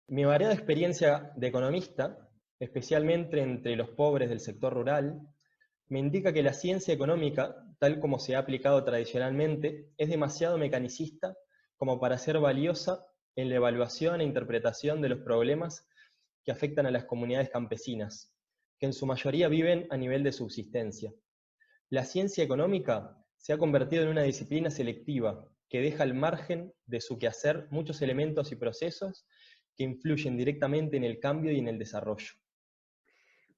Mi variada experiencia de economista, especialmente entre los pobres del sector rural, me indica que la ciencia económica, tal como se ha aplicado tradicionalmente, es demasiado mecanicista como para ser valiosa en la evaluación e interpretación de los problemas que afectan a las comunidades campesinas, que en su mayoría viven a nivel de subsistencia. La ciencia económica se ha convertido en una disciplina selectiva que deja al margen de su quehacer muchos elementos y procesos que influyen directamente en el cambio y en el desarrollo.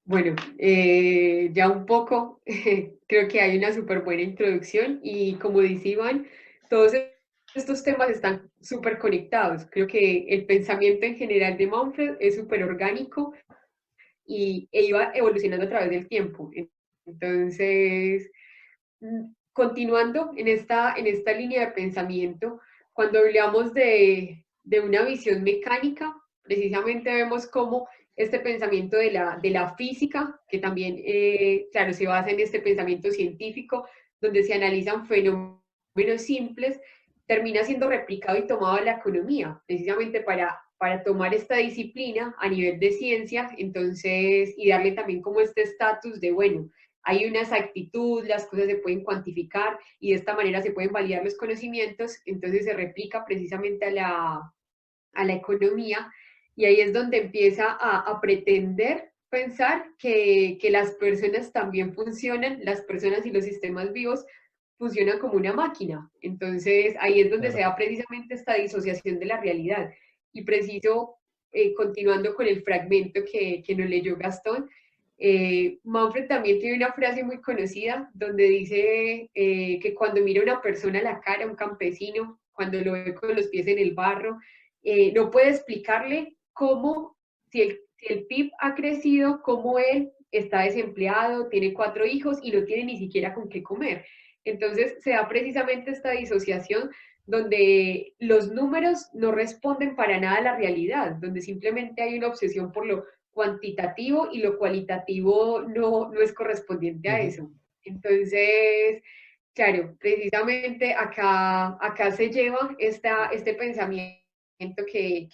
Bueno, ya un poco, creo que hay una súper buena introducción y como dice Iván, todos estos temas están súper conectados. Creo que el pensamiento en general de Manfred es súper orgánico e iba evolucionando a través del tiempo. Entonces, continuando en esta línea de pensamiento, cuando hablamos de una visión mecánica, precisamente vemos cómo este pensamiento de la física, que también, claro, se basa en este pensamiento científico, donde se analizan fenómenos simples, termina siendo replicado y tomado a la economía, precisamente para tomar esta disciplina a nivel de ciencia, entonces, y darle también como este estatus de, bueno, hay una exactitud, las cosas se pueden cuantificar y de esta manera se pueden validar los conocimientos, entonces se replica precisamente a la economía y ahí es donde empieza a pretender pensar que las personas también funcionan, las personas y los sistemas vivos funcionan como una máquina. Entonces ahí es donde se Claro. da precisamente esta disociación de la realidad. Y preciso, continuando con el fragmento que nos leyó Gastón, Manfred también tiene una frase muy conocida donde dice que cuando mira a una persona a la cara, un campesino, cuando lo ve con los pies en el barro, no puede explicarle cómo, si el PIB ha crecido, cómo él está desempleado, tiene 4 hijos y no tiene ni siquiera con qué comer. Entonces se da precisamente esta disociación donde los números no responden para nada a la realidad, donde simplemente hay una obsesión por lo cuantitativo y lo cualitativo no es correspondiente a Ujú. eso. Entonces, claro, precisamente acá se lleva este pensamiento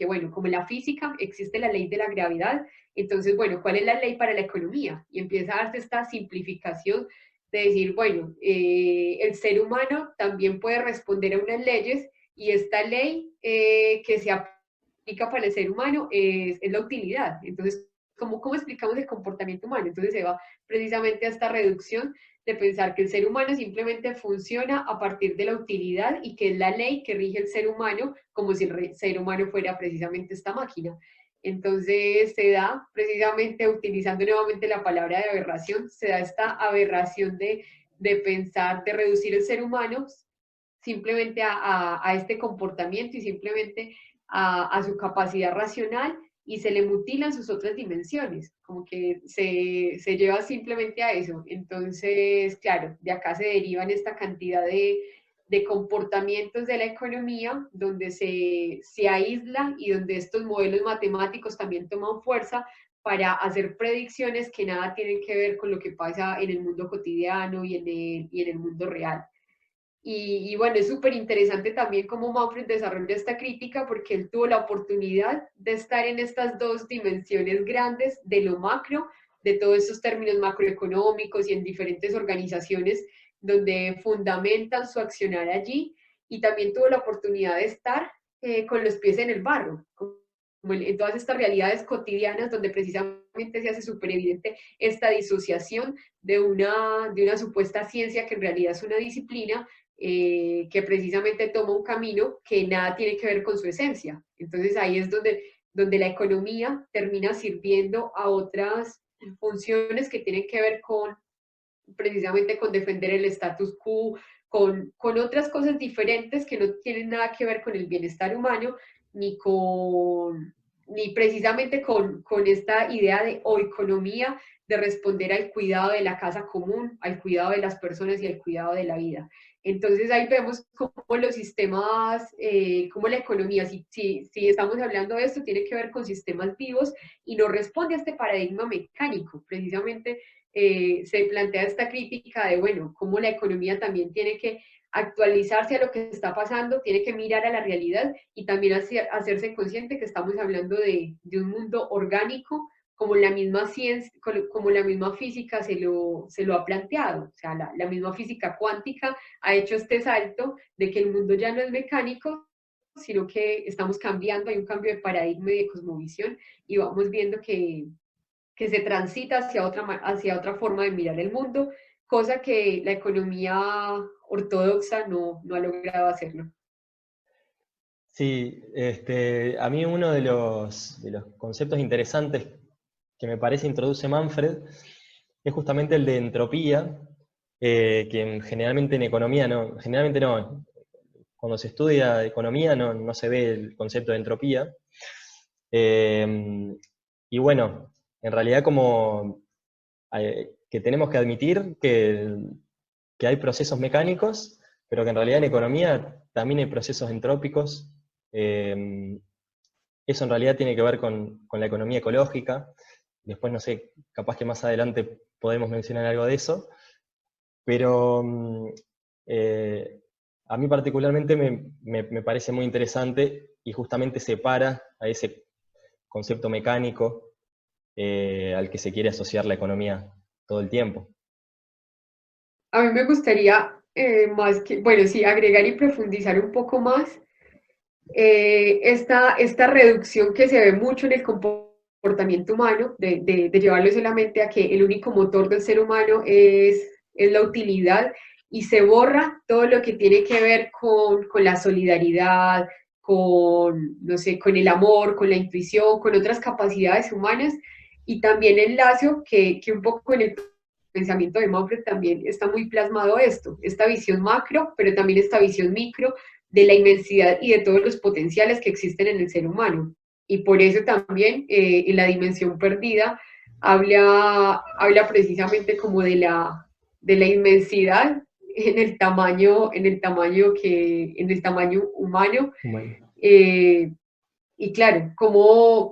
bueno, como en la física existe la ley de la gravedad, entonces, bueno, ¿cuál es la ley para la economía? Y empieza a darse esta simplificación de decir, bueno, el ser humano también puede responder a unas leyes y esta ley que se aplica para el ser humano es la utilidad. Entonces, ¿cómo explicamos el comportamiento humano? Entonces se va precisamente a esta reducción de pensar que el ser humano simplemente funciona a partir de la utilidad y que es la ley que rige el ser humano como si el ser humano fuera precisamente esta máquina. Entonces se da precisamente utilizando nuevamente la palabra de aberración, se da esta aberración de pensar, de reducir el ser humano simplemente a este comportamiento y simplemente a su capacidad racional y se le mutilan sus otras dimensiones, como que se lleva simplemente a eso. Entonces, claro, de acá se derivan esta cantidad de comportamientos de la economía donde se aísla y donde estos modelos matemáticos también toman fuerza para hacer predicciones que nada tienen que ver con lo que pasa en el mundo cotidiano y en el mundo real. Y bueno, es súper interesante también cómo Manfred desarrolla esta crítica porque él tuvo la oportunidad de estar en estas dos dimensiones grandes de lo macro, de todos estos términos macroeconómicos y en diferentes organizaciones donde fundamentan su accionar allí y también tuvo la oportunidad de estar con los pies en el barro, como en todas estas realidades cotidianas donde precisamente se hace súper evidente esta disociación de una supuesta ciencia que en realidad es una disciplina que precisamente toma un camino que nada tiene que ver con su esencia. Entonces ahí es donde la economía termina sirviendo a otras funciones que tienen que ver con precisamente con defender el status quo, con otras cosas diferentes que no tienen nada que ver con el bienestar humano, ni con ni precisamente con esta idea de o economía de responder al cuidado de la casa común, al cuidado de las personas y al cuidado de la vida. Entonces ahí vemos cómo los sistemas, cómo la economía, si estamos hablando de esto, tiene que ver con sistemas vivos y no responde a este paradigma mecánico. Precisamente se plantea esta crítica de, bueno, cómo la economía también tiene que actualizarse a lo que está pasando, tiene que mirar a la realidad y también hacerse consciente que estamos hablando de un mundo orgánico, como la misma ciencia, como la misma física se lo ha planteado. O sea, la misma física cuántica ha hecho este salto de que el mundo ya no es mecánico, sino que estamos cambiando, hay un cambio de paradigma y de cosmovisión, y vamos viendo que se transita hacia otra forma de mirar el mundo, cosa que la economía ortodoxa no ha logrado hacerlo. Sí, a mí uno de los conceptos interesantes que me parece introduce Manfred es justamente el de entropía, que generalmente en economía generalmente no, cuando se estudia economía no se ve el concepto de entropía. Y bueno, en realidad como que tenemos que admitir que hay procesos mecánicos, pero que en realidad en economía también hay procesos entrópicos. Eso en realidad tiene que ver con la economía ecológica. Después, no sé, capaz que más adelante podemos mencionar algo de eso. Pero a mí particularmente me parece muy interesante y justamente separa a ese concepto mecánico al que se quiere asociar la economía todo el tiempo. A mí me gustaría más que, bueno, sí, agregar y profundizar un poco más esta reducción que se ve mucho en el comportamiento humano, de llevarlo solamente a que el único motor del ser humano es la utilidad, y se borra todo lo que tiene que ver con la solidaridad, con, no sé, con el amor, con la intuición, con otras capacidades humanas, y también el lazo que un poco en el pensamiento de Manfred también está muy plasmado esto, esta visión macro, pero también esta visión micro de la inmensidad y de todos los potenciales que existen en el ser humano. Y por eso también en la dimensión perdida habla precisamente como de la inmensidad en el tamaño humano. Bueno. Y claro, cómo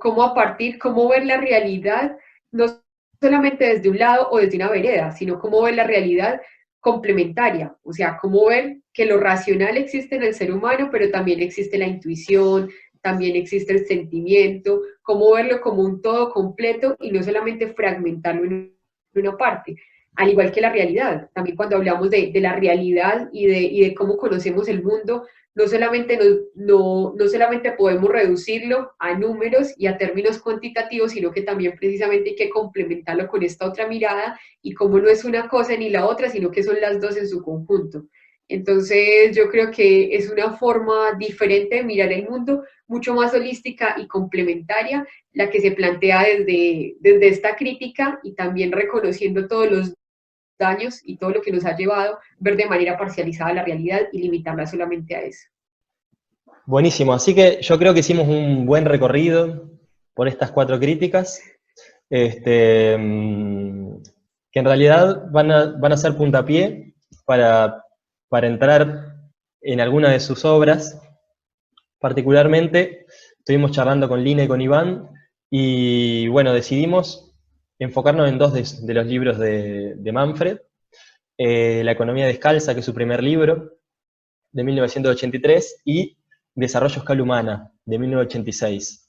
ver la realidad, no solamente desde un lado o desde una vereda, sino cómo ver la realidad complementaria, o sea, cómo ver que lo racional existe en el ser humano, pero también existe la intuición, también existe el sentimiento, cómo verlo como un todo completo y no solamente fragmentarlo en una parte, al igual que la realidad. También cuando hablamos de la realidad y de cómo conocemos el mundo, no solamente podemos reducirlo a números y a términos cuantitativos, sino que también precisamente hay que complementarlo con esta otra mirada, y como no es una cosa ni la otra, sino que son las dos en su conjunto. Entonces yo creo que es una forma diferente de mirar el mundo, mucho más holística y complementaria, la que se plantea desde esta crítica, y también reconociendo todos los daños y todo lo que nos ha llevado, ver de manera parcializada la realidad y limitarla solamente a eso. Buenísimo, así que yo creo que hicimos un buen recorrido por estas 4 críticas, que en realidad van a ser puntapié para entrar en alguna de sus obras. Particularmente estuvimos charlando con Lina y con Iván, y bueno, decidimos enfocarnos en 2 de los libros de Manfred. La economía descalza, que es su primer libro, de 1983, y Desarrollo a escala humana, de 1986.